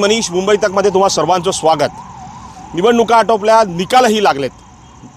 मनीष मुंबई तकमध्ये तुम्हा सर्वांचं स्वागत। निवडणुका आटोपल्या, निकालही लागलेत।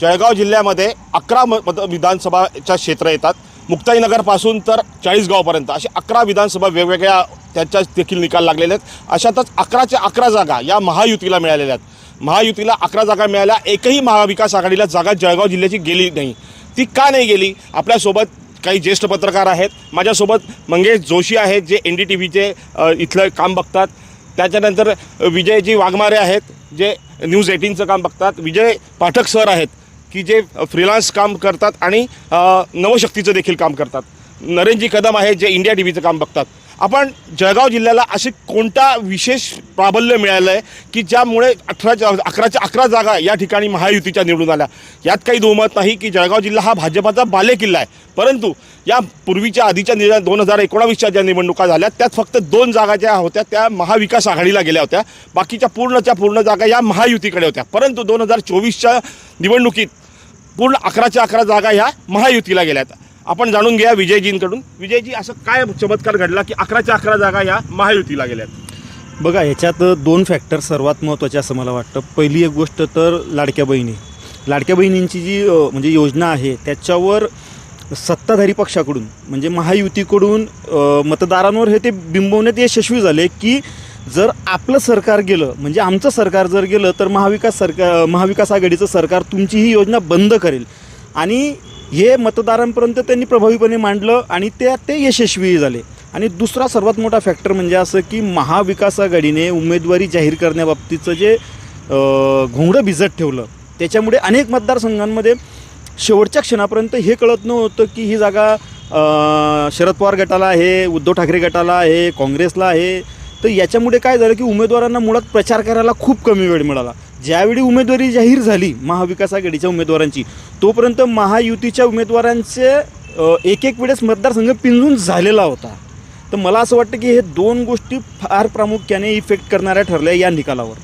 जळगाव जिल्ह्यामध्ये 11 विधानसभाच्या क्षेत्र येतात। मुक्ताईनगरपासून तर चाळीसगावपर्यंत असे 11 विधानसभा वेगवेगळ्या त्यांच्या देखील निकाल लागलेले आहेत। अशातच 11च्या 11 जागा या महायुतीला मिळालेल्या आहेत। महायुतीला 11 जागा मिळाल्या, एकही महाविकास आघाडीला जागा जळगाव जिल्ह्याची गेली नाही। ती का नाही गेली? आपल्यासोबत काही ज्येष्ठ पत्रकार आहेत। माझ्यासोबत मंगेश जोशी आहेत, जे NDTVचे इथलं काम बघतात। त्याच्यानंतर विजयजी वाघमारे आहेत, जे न्यूज 18चं काम बघतात। विजय पाठक सर आहेत, की जे फ्रीलान्स काम करतात आणि नवशक्तीचं देखील काम करतात। नरेंद्रजी कदम आहेत, जे इंडिया TVचं काम बघतात। आपण जळगाव जिल्ह्याला असे कोणता विशेष प्राबल्य मिळालं आहे की ज्यामुळे 11च्या 11 जागा या ठिकाणी महायुतीच्या निवडून आल्या? यात काही दुमत नाही की जळगाव जिल्हा हा भाजपाचा बालेकिल्ला आहे। परंतु या पूर्वीच्या आधीच्या 2019च्या ज्या निवडणुका झाल्या त्यात फक्त 2 जागा ज्या होत्या त्या महाविकास आघाडीला गेल्या होत्या। बाकीच्या पूर्ण जागा या महायुतीकडे होत्या। परंतु 2024च्या निवडणुकीत पूर्ण 11च्या 11 जागा ह्या महायुतीला गेल्यात। आपण जाणून घ्या विजयजींकडून। विजयजी, असं काय चमत्कार घडला की 11च्या 11 जागा या महायुतीला गेल्यात? बघा, ह्याच्यात 2 फॅक्टर सर्वात महत्त्वाचे असं मला वाटतं। पहिली एक गोष्ट तर लाडक्या बहिणींची जी म्हणजे योजना आहे त्याच्यावर सत्ताधारी पक्षाकडून म्हणजे महायुतीकडून मतदारांवर हे ते बिंबवण्यात यशस्वी झाले की जर आपलं सरकार गेलं म्हणजे आमचं सरकार जर गेलं तर महाविकास आघाडीचं सरकार तुमची ही योजना बंद करेल। आणि हे मतदारांपर्यंत त्यांनी प्रभावीपणे मांडलं आणि ते यशस्वी झाले। आणि दुसरा सर्वात मोठा फॅक्टर म्हणजे असं की महाविकास आघाडीने उमेदवारी जाहीर करण्याबाबतीचं जे घोंगडं भिजत ठेवलं त्याच्यामुळे अनेक मतदारसंघांमध्ये शेवटच्या क्षणापर्यंत हे कळत नव्हतं की ही जागा शरद पवार गटाला आहे, उद्धव ठाकरे गटाला आहे, काँग्रेसला आहे। तर याच्यामुळे काय झालं की उमेदवारांना मुळात प्रचार करायला खूप कमी वेळ मिळाला। ज्यावेळी उमेदवारी जाहीर झाली महाविकास आघाडीच्या उमेदवारांची तोपर्यंत महायुतीच्या उमेदवारांचे एक वेळेस मतदारसंघ पिंजून झालेला होता। तर मला असं वाटतं की हे 2 गोष्टी फार प्रामुख्याने इफेक्ट करणाऱ्या ठरल्या या निकालावर।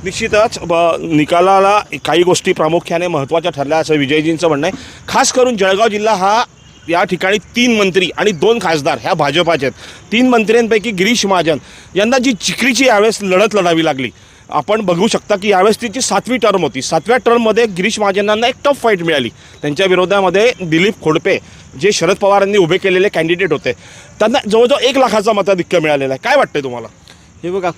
निश्चितच निकालाला काही गोष्टी प्रामुख्याने महत्त्वाच्या ठरल्या असं विजयजींचं म्हणणं आहे। खास करून जळगाव जिल्हा हा या ठिकाणी 3 मंत्री आणि 2 खासदार ह्या भाजपाचे आहेत। 3 मंत्र्यांपैकी गिरीश महाजन यांना जी चिखलीची यावेळेस लढत लढावी लागली। आपण बघू शकता की यावेळेस तिची 7वी टर्म होती। 7व्या टर्ममध्ये गिरीश महाजनांना एक टफ फाईट मिळाली। त्यांच्या विरोधामध्ये दिलीप खोडपे, जे शरद पवारांनी उभे केलेले कॅन्डिडेट होते, त्यांना जवळजवळ 1 लाखाचा मताधिक्य मिळालेला आहे। काय वाटतंय तुम्हाला? हे बघा,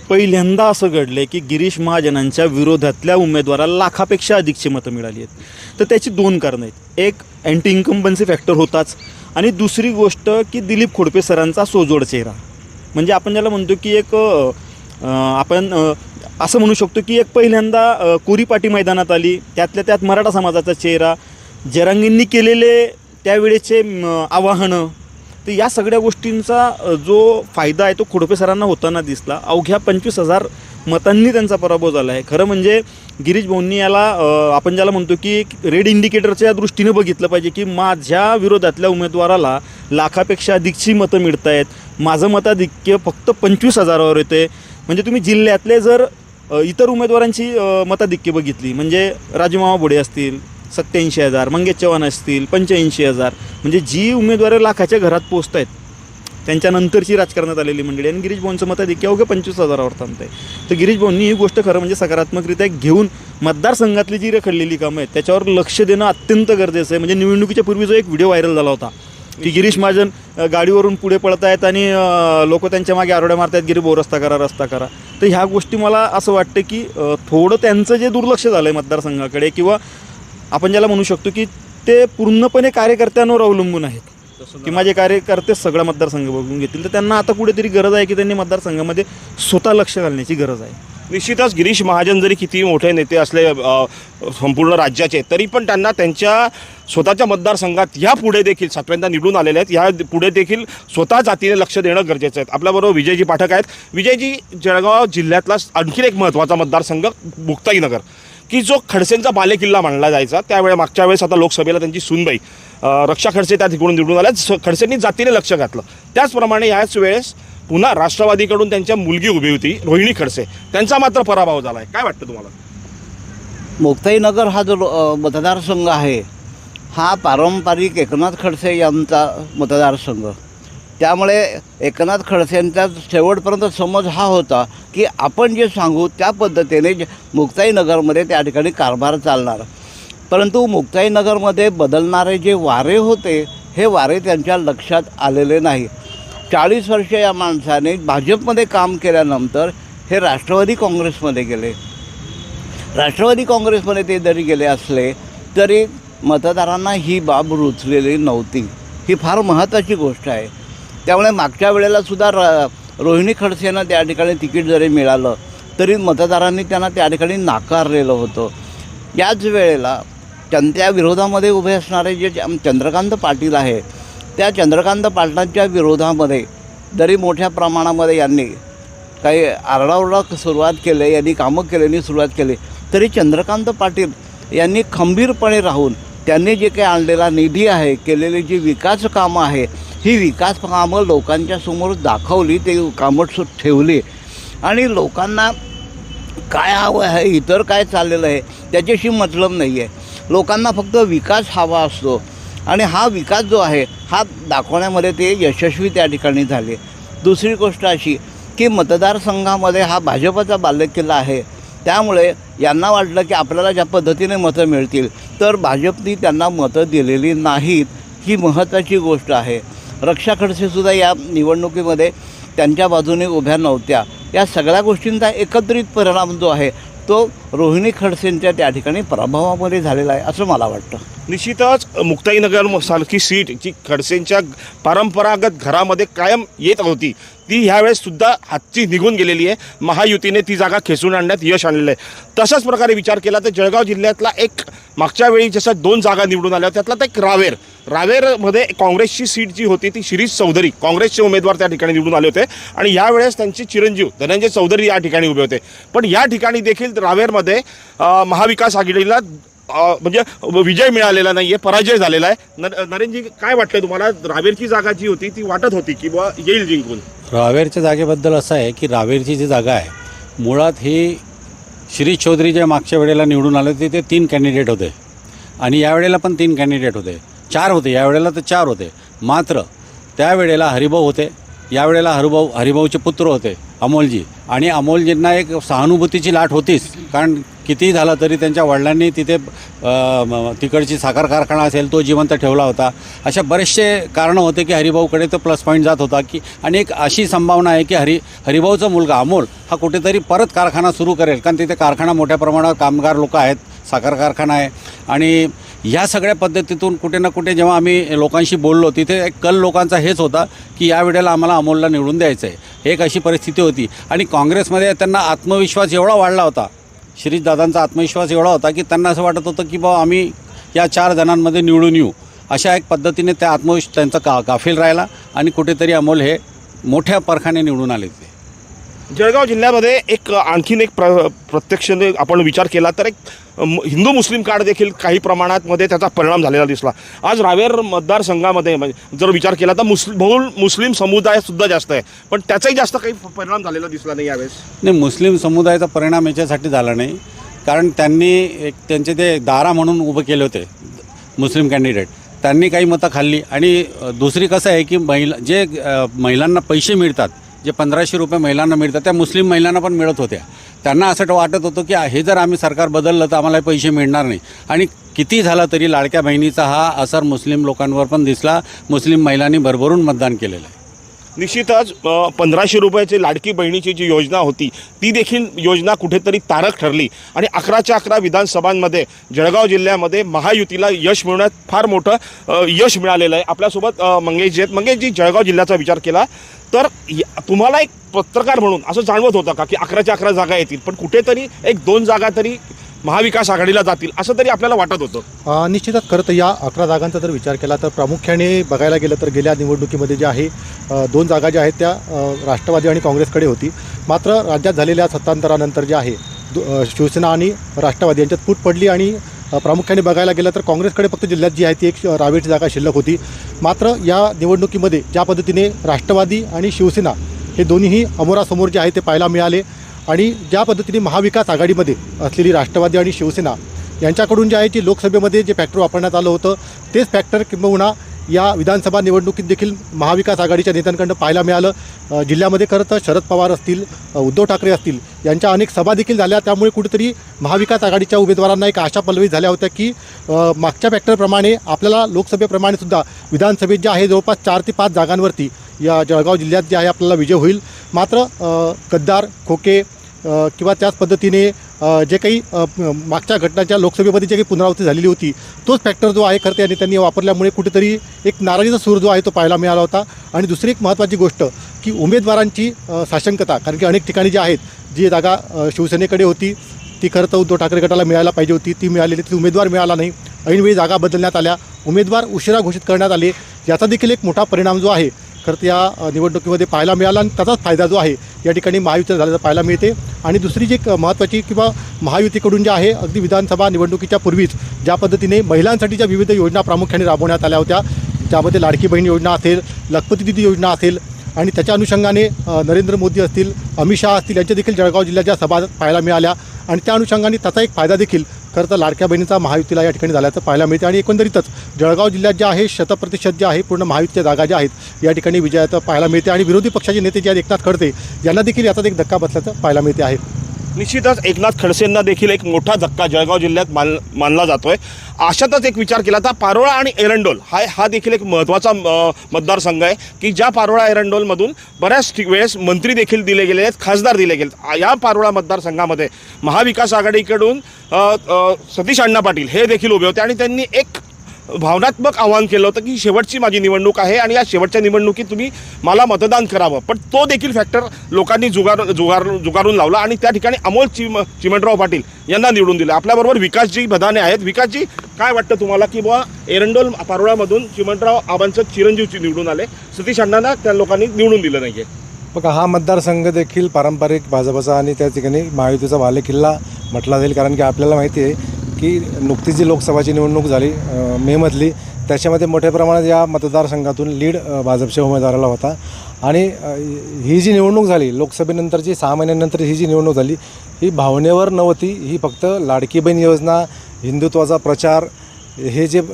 पहिल्यांदा असं घडलं की गिरीश महाजनांच्या विरोधातल्या उमेदवाराला लाखापेक्षा अधिकची मतं मिळाली आहेत। तर त्याची 2 कारणं आहेत। एक अँटी इन्कम्बन्सी फॅक्टर होताच आणि दुसरी गोष्ट की दिलीप खोडपे सरांचा सोजोड चेहरा म्हणजे आपण ज्याला म्हणतो की एक आपण असं म्हणू शकतो की एक पहिल्यांदा कोरीपाटी मैदानात आली, त्यातल्या त्यात मराठा समाजाचा चेहरा, जरांगींनी केलेले त्यावेळेचे आवाहनं, तर या सगळ्या गोष्टींचा जो फायदा आहे तो खोडपे सरांना होताना दिसला। अवघ्या 25,000 मतांनी त्यांचा पराभव झाला आहे। खरं म्हणजे गिरीश भाऊंनी याला आपण ज्याला म्हणतो की रेड इंडिकेटरच्या दृष्टीने बघितलं पाहिजे की माझ्या विरोधातल्या उमेदवाराला लाखापेक्षा अधिकची मतं मिळत आहेत, माझं मताधिक्य फक्त 25,000वर येते। म्हणजे तुम्ही जिल्ह्यातले जर इतर उमेदवारांची मताधिक्य बघितली म्हणजे राजूमामा भोडे असतील 87,000, मंगेश चव्हाण असतील 85,000, म्हणजे जी उमेदवार लाखाच्या घरात पोचत आहेत त्यांच्यानंतरची राजकारणात आलेली मंडळी आणि गिरीश भाऊंचं मताधिक्य अवघ्या 25,000वर थांबत आहे। तर गिरीश भाऊंनी ही गोष्ट खरं म्हणजे सकारात्मकरित्या घेऊन मतदारसंघातली जी रखडलेली कामं आहेत त्याच्यावर लक्ष देणं अत्यंत गरजेचं आहे। म्हणजे निवडणुकीच्या पूर्वी जो एक व्हिडिओ व्हायरल झाला होता की गिरीश महाजन गाडीवरून पुढे पळत आहेत आणि लोक त्यांच्या मागे आरोड्या मारत आहेत, गिरीश भाऊ रस्ता करा। तर ह्या गोष्टी मला असं वाटतं की थोडं त्यांचं जे दुर्लक्ष झालं आहे मतदारसंघाकडे किंवा आपण ज्याला म्हणू शकतो की ते पूर्णपणे कार्यकर्त्यांवर अवलंबून आहेत की माझे कार्यकर्ते सगळा मतदारसंघ बघून घेतील। तर त्यांना आता कुठेतरी गरज आहे की त्यांनी मतदारसंघामध्ये स्वतः लक्ष घालण्याची गरज आहे। निश्चितच गिरीश महाजन जरी किती मोठे नेते असले संपूर्ण राज्याचे, तरी पण त्यांना त्यांच्या स्वतःच्या मतदारसंघात ह्या पुढे देखील 7व्यांदा निवडून आलेले आहेत, ह्या पुढे देखील स्वतः जातीने लक्ष देणं गरजेचं आहे। आपल्याबरोबर विजयजी पाठक आहेत। विजयजी, जळगाव जिल्ह्यातला आणखी एक महत्त्वाचा मतदारसंघ मुक्ताईनगर की जो खडसेंचा बालेकिल्ला मानला जायचा, त्यावेळी मागच्या वेळेस आता लोकसभेला त्यांची सूनबाई रक्षा खडसे त्या ठिकाणी निवडून आल्या। खडसेंनी जातीने लक्ष घातलं। त्याचप्रमाणे याच वेळेस पुन्हा राष्ट्रवादीकडून त्यांच्या मुलगी उभी होती रोहिणी खडसे, त्यांचा मात्र पराभव झाला आहे। काय वाटतं तुम्हाला? मुक्ताईनगर हा जो मतदारसंघ आहे हा पारंपरिक एकनाथ खडसे यांचा मतदारसंघ त्यामुळे एकनाथ खडसेंचा शेवटपर्यंत समज हा होता की आपण जे सांगू त्या पद्धतीने मुक्ताईनगरमध्ये त्या ठिकाणी कारभार चालणार. परंतु मुक्ताईनगरमध्ये बदलणारे जे वारे होते हे वारे त्यांच्या लक्षात आलेले नाही. 40 वर्ष या माणसाने भाजपमध्ये काम केल्यानंतर हे राष्ट्रवादी काँग्रेसमध्ये गेले. राष्ट्रवादी काँग्रेसमध्ये ते जरी गेले असले तरी मतदारांना ही बाब रुचलेली नव्हती. ही फार महत्त्वाची गोष्ट आहे. त्यामुळे मागच्या वेळेलासुद्धा रोहिणी खडसेंना त्या ठिकाणी तिकीट जरी मिळालं तरी मतदारांनी त्यांना त्या ठिकाणी नाकारलेलं होतं. याच वेळेला त्या विरोधामध्ये उभे असणारे जे चंद्रकांत पाटील आहे त्या चंद्रकांत पाटलांच्या विरोधामध्ये जरी मोठ्या प्रमाणामध्ये यांनी काही आरडाओरडा सुरुवात केली, यांनी कामं केल्याने सुरुवात केली, तरी चंद्रकांत पाटील यांनी खंबीरपणे राहून त्यांनी जे काही आणलेला निधी आहे, केलेली जी विकास कामं आहे, ही विकास कामं लोकांच्या समोर दाखवली, ते कामं ठेवली आणि लोकांना काय हवं आहे, इतर काय चाललेलं आहे त्याच्याशी मतलब नाही आहे. लोकांना फक्त विकास हवा असतो आणि हा विकास जो आहे हा दाखवण्यामध्ये ते यशस्वी त्या ठिकाणी झाले. दुसरी गोष्ट अशी की मतदारसंघामध्ये हा भाजपचा बालेकिल्ला आहे. त्यामुळे यांना वाटलं की आपल्याला ज्या पद्धतीने मतं मिळतील तर भाजपने त्यांना मतं दिलेली नाहीत. ही महत्त्वाची गोष्ट आहे. रक्षा खडसेसुद्धा या निवडणुकीमध्ये त्यांच्या बाजूने उभ्या नव्हत्या. या सगळ्या गोष्टींचा एकत्रित परिणाम जो आहे तो रोहिणी खडसेंच्या त्या ठिकाणी प्रभावामध्ये झालेला आहे असं मला वाटतं. निश्चितच मुक्ताईनगर सारखी सीट जी खडसेंच्या परंपरागत घरामध्ये कायम येत होती ती ह्यावेळेससुद्धा हातची निघून गेलेली आहे. महायुतीने ती जागा खेचून आणण्यात यश आणलेलं आहे. तशाच प्रकारे विचार केला तर जळगाव जिल्ह्यातला एक मागच्या वेळी जसं 2 जागा निवडून आल्या त्यातला तर एक रावेरमध्ये काँग्रेसची सीट जी होती ती शिरीष चौधरी काँग्रेसचे उमेदवार त्या ठिकाणी निवडून आले होते आणि यावेळेस त्यांचे चिरंजीव धनंजय चौधरी या ठिकाणी उभे होते. पण या ठिकाणी देखील रावेरमध्ये महाविकास आघाडीला म्हणजे विजय मिळालेला नाही आहे, पराजय झालेला आहे. नरेंद्रजी काय वाटतं तुम्हाला, रावेरची जागा जी होती ती वाटत होती की बुवा येईल जिंकून? रावेरच्या जागेबद्दल असं आहे की रावेरची जी जागा आहे मुळात ही शिरीष चौधरी जे मागच्या वेळेला निवडून आले होते ते 3 कॅन्डिडेट होते आणि यावेळेला पण 3 कॅन्डिडेट होते. 4 होते यावेळेला तर 4 होते. मात्र त्यावेळेला हरिभाऊ होते, यावेळेला हरिभाऊचे पुत्र होते अमोलजी, आणि अमोलजींना एक सहानुभूतीची लाट होतीच. कारण कितीही झालं तरी त्यांच्या वडिलांनी तिथे तिकडची साखर कारखाना असेल तो जिवंत ठेवला होता. अशा बरेचसे कारणं होते की हरिभाऊकडे तो प्लस पॉईंट जात होता की आणि एक अशी संभावना आहे की हरिभाऊचा मुलगा अमोल हा कुठेतरी परत कारखाना सुरू करेल. कारण तिथे कारखाना मोठ्या प्रमाणावर कामगार लोक आहेत, साखर कारखाना आहे आणि ह्या सगळ्या पद्धतीतून कुठे ना कुठे जेव्हा आम्ही लोकांशी बोललो तिथे एक कल लोकांचा हेच होता की या वेळेला आम्हाला अमोलला निवडून द्यायचं आहे. एक अशी परिस्थिती होती आणि काँग्रेसमध्ये त्यांना आत्मविश्वास एवढा वाढला होता, शिरीषदादांचा आत्मविश्वास एवढा होता की त्यांना असं वाटत होतं की बाबा आम्ही या 4 जणांमध्ये निवडून येऊ. अशा एक पद्धतीने त्या आत्मविश्वास त्यांचा गाफील राहिला आणि कुठेतरी अमोल हे मोठ्या परखाने निवडून आले. ते जळगाव जिल्ह्यामध्ये एक आणखीन एक प्रत्यक्ष आपण विचार केला तर एक हिंदू मुस्लिम कार्ड देखील काही प्रमाणात मध्ये त्याचा परिणाम झालेला दिसला. आज रावेर मतदारसंघामध्ये जर विचार केला तर मुस्लिम समुदायसुद्धा जास्त आहे, पण त्याचाही जास्त काही परिणाम झालेला दिसला नाही यावेळेस. नाही, मुस्लिम समुदायाचा परिणाम याच्यासाठी झाला नाही कारण त्यांनी एक त्यांचे ते दारा म्हणून उभं केले होते मुस्लिम कॅन्डिडेट, त्यांनी काही मतं खाल्ली. आणि दुसरी कसं आहे की महिलांना पैसे मिळतात, जे 1500 रुपये महिलांना मिळतात त्या मुस्लिम महिलांना पण मिळत होत्या. त्यांना असं वाटत होतं की हे जर आम्ही सरकार बदललं तर आम्हाला पैसे मिळणार नाही. आणि किती झालं तरी लाडक्या बहिणीचा हा असर मुस्लिम लोकांवर पण दिसला. मुस्लिम महिलांनी भरभरून मतदान केलेलं आहे. निश्चितच 1500 रुपयाची लाडकी बहिणीची जी योजना होती ती देखील योजना कुठेतरी तारक ठरली आणि 11च्या 11 विधानसभांमध्ये जळगाव जिल्ह्यामध्ये महायुतीला यश मिळवण्यात फार मोठं यश मिळालेलं आहे. आपल्यासोबत मंगेशजी आहेत. मंगेशजी, जळगाव जिल्ह्याचा विचार केला तर तुम्हाला एक पत्रकार म्हणून असं जाणवत होतं का की 11च्या 11 जागा येतील पण कुठेतरी 1-2 जागा तरी महाविकास आघाडीला जातील असं तरी आपल्याला वाटत होतं? निश्चितच खरं तर या 11 जागांचा जर विचार केला तर प्रामुख्याने बघायला गेलं तर गेल्या निवडणुकीमध्ये जे आहे 2 जागा ज्या आहेत त्या राष्ट्रवादी आणि काँग्रेसकडे होती. मात्र राज्यात झालेल्या सत्तांतरानंतर जे आहे शिवसेना आणि राष्ट्रवादी यांच्यात फूट पडली आणि प्रामुख्याने बघायला गेलं तर काँग्रेसकडे फक्त जिल्ह्यात जी आहे ती एक रावेरची जागा शिल्लक होती. मात्र या निवडणुकीमध्ये ज्या पद्धतीने राष्ट्रवादी आणि शिवसेना हे दोन्हीही अमोरासमोर जे आहे ते पाहायला मिळाले आणि ज्या पद्धतीने महाविकास आघाडीमध्ये असलेली राष्ट्रवादी आणि शिवसेना यांच्याकडून जे आहे की लोकसभेमध्ये जे फॅक्टर वापरण्यात आलं होतं तेच फॅक्टर किंबहुना या विधानसभा निवडणुकीत देखील महाविकास आघाडीच्या नेत्यांकडून पाहायला मिळालं। जिल्ह्यामध्ये खरं तर शरद पवार असतील, उद्धव ठाकरे असतील यांच्या अनेक सभा देखील झाल्या, त्यामुळे कुठेतरी महाविकास आघाडीच्या उमेदवारांना एक आशा पल्लवित झाल्या होत्या की मागच्या फॅक्टरप्रमाणे आपल्याला लोकसभेप्रमाणे सुद्धा विधानसभेत जे आहे जवळपास 4 ते 5 जागांवरती या जळगाव जिल्ह्यात जे आहे आपल्याला विजय होईल। मात्र गद्दार, खोके किंवा त्याच पद्धतीने जे काही मागच्या घटनांच्या लोकसभेमध्ये जे काही पुनरावृत्ती झालेली होती तोच फॅक्टर जो आहे खरं त्या नेत्यांनी वापरल्यामुळे कुठेतरी एक नाराजीचा सूर जो आहे तो पाहायला मिळाला होता। आणि दुसरी एक महत्त्वाची गोष्ट की उमेदवारांची साशंकता, कारण की अनेक ठिकाणी जी आहेत जी जागा शिवसेनेकडे होती ती खरं तर उद्धव ठाकरे गटाला मिळायला पाहिजे होती, ती मिळालेली, ती उमेदवार मिळाला नाही, ऐनवेळी जागा बदलण्यात आल्या, उमेदवार उशिरा घोषित करण्यात आले, याचा देखील एक मोठा परिणाम जो आहे खरं तर या निवडणुकीमध्ये पाहायला मिळाला आणि त्याचाच फायदा जो आहे या ठिकाणी महायुतीचा झाल्याचा पाहायला मिळते। आणि दुसरी जी महत्त्वाची किंवा महायुतीकडून जे आहे अगदी विधानसभा निवडणुकीच्या पूर्वीच ज्या पद्धतीने महिलांसाठीच्या विविध योजना प्रामुख्याने राबवण्यात आल्या होत्या, त्यामध्ये लाडकी बहीण योजना असेल, लखपती दिदी योजना असेल आणि त्याच्या अनुषंगाने नरेंद्र मोदी असतील, अमित शहा असतील यांच्या देखील जळगाव जिल्ह्याच्या सभा पाहायला मिळाल्या आणि त्या अनुषंगाने त्याचा एक फायदा देखील खरं तर लाडक्या बहिणीचा महायुतीला या ठिकाणी झाल्याचं पाहायला मिळते। आणि एकंदरीतच जळगाव जिल्ह्यात जे आहे 100% जे आहे पूर्ण महायुतीच्या जागा ज्या आहेत या ठिकाणी विजयाचं पाहायला मिळते आणि विरोधी पक्षाचे नेते जे आहेत एकनाथ खडसे यांना देखील याचा एक धक्का बसल्याचं पाहायला मिळते आहे। निश्चितच एकनाथ खडसेंना देखील एक मोठा धक्का जळगाव जिल्ह्यात मानला जातोय। अशातच एक विचार केला तर पारोळा आणि एरंडोल हा देखील एक महत्त्वाचा मतदारसंघ आहे की ज्या पारोळा एरंडोलमधून बऱ्याच वेळेस मंत्री देखील दिले गेले आहेत, खासदार दिले गेले। या पारोळा मतदारसंघामध्ये महाविकास आघाडीकडून सतीश अण्णा पाटील हे देखील उभे होते आणि त्यांनी एक भावनात्मक आवाहन केलं होतं की शेवटची माझी निवडणूक आहे आणि या शेवटच्या निवडणुकीत तुम्ही मला मतदान करावं, पण तो देखील फॅक्टर लोकांनी जुगारून लावला आणि त्या ठिकाणी अमोल चिमणराव पाटील यांना निवडून दिलं। आपल्याबरोबर विकासजी बदाने आहेत। विकासजी, काय वाटतं तुम्हाला की बुवा एरंडोल पारोळामधून चिमणराव आबांचं चिरंजीव निवडून आले, सतीश अण्णांना त्या लोकांनी निवडून दिलं नाही आहे? बघा, हा मतदारसंघ देखील पारंपरिक भाजपचा आणि त्या ठिकाणी महायुतीचा बालेकिल्ला म्हटला जाईल, कारण की आपल्याला माहिती आहे की नुकतीच जी लोकसभाची निवडणूक झाली मेमधली, त्याच्यामध्ये मोठ्या प्रमाणात या मतदारसंघातून लीड भाजपच्या उमेदवाराला होता। आणि ही जी निवडणूक झाली लोकसभेनंतरची 6 महिन्यानंतर ही जी निवडणूक झाली ही भावनेवर नव्हती, ही फक्त लाडकी बहीण योजना, हिंदुत्वाचा प्रचार,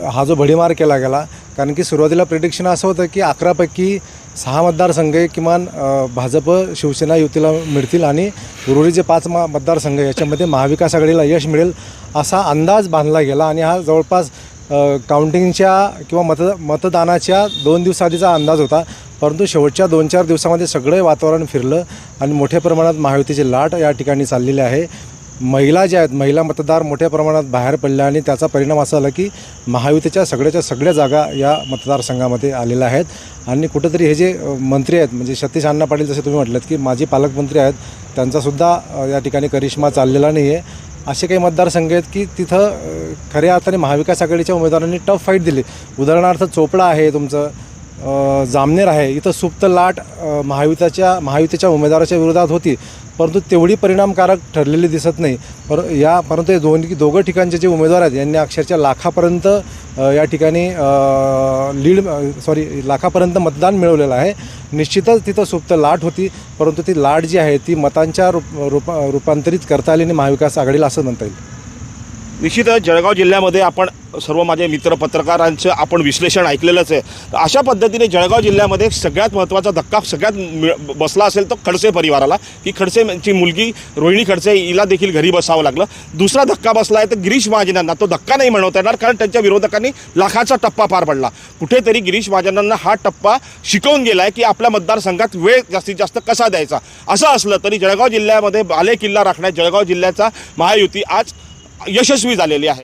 हा जो भडीमार केला गेला। कारण की सुरुवातीला प्रिडिक्शन असं होतं की 11 पैकी 6 मतदारसंघ किमान भाजप शिवसेना युतीला मिळतील आणि उर्वरित जे 5 मतदारसंघ याच्यामध्ये महाविकास आघाडीला यश मिळेल असा अंदाज बांधला गेला। आणि हा जवळपास काउंटिंगच्या किंवा मतदानाच्या 2 दिवस आधीचा अंदाज होता, परंतु शेवटच्या 2-4 दिवसामध्ये सगळे वातावरण फिरलं आणि मोठ्या प्रमाणात महायुतीचे लाट या ठिकाणी चाललेले आहे। महिला ज्या आहेत, महिला मतदार मोठ्या प्रमाणात बाहेर पडल्या आणि त्याचा परिणाम असा झाला की महायुतीच्या सगळ्या जागा या मतदारसंघामध्ये आलेल्या आहेत। आणि कुठंतरी हे जे मंत्री आहेत म्हणजे सतीश अण्णा पाटील जसे तुम्ही म्हटलं की माजी पालकमंत्री आहेत, त्यांचासुद्धा या ठिकाणी करिश्मा चाललेला नाही आहे। असे काही मतदारसंघ आहेत की तिथं खऱ्या अर्थाने महाविकास आघाडीच्या उमेदवारांनी टफ फाईट दिली। उदाहरणार्थ चोपडा आहे, तुमचं जामनेर आहे, इथं सुप्त लाट महायुतीच्या उमेदवाराच्या विरोधात होती, परंतु तेवढी परिणामकारक ठरलेली दिसत नाही। परंतु हे दोघं ठिकाणचे जे उमेदवार आहेत यांनी अक्षरशः लाखापर्यंत या ठिकाणी लाखापर्यंत मतदान मिळवलेलं आहे। निश्चितच तिथं सुप्त लाट होती, परंतु ती लाट जी आहे ती मतांच्या रूपांतरित करता आली नाही महाविकास आघाडीला, असं म्हणता येईल। निश्चितच जळगाव जिल्ह्यामध्ये आपण सर्व माझे मित्र पत्रकारांचं आपण विश्लेषण ऐकलेलंच आहे। अशा पद्धतीने जळगाव जिल्ह्यामध्ये सगळ्यात महत्त्वाचा धक्का सगळ्यात बसला असेल तो खडसे परिवाराला, की खडसेची मुलगी रोहिणी खडसे हिला देखील घरी बसावं लागलं। दुसरा धक्का बसला आहे तर गिरीश महाजनांना, तो धक्का नाही म्हणवता येणार कारण त्यांच्या विरोधकांनी लाखाचा टप्पा पार पडला। कुठेतरी गिरीश महाजनांना हा टप्पा शिकवून गेला आहे की आपल्या मतदारसंघात वेळ जास्तीत जास्त कसा द्यायचा। असं असलं तरी जळगाव जिल्ह्यामध्ये बालेकिल्ला राखण्यात जळगाव जिल्ह्याचा महायुती आज यशस्वी झालेली आहे।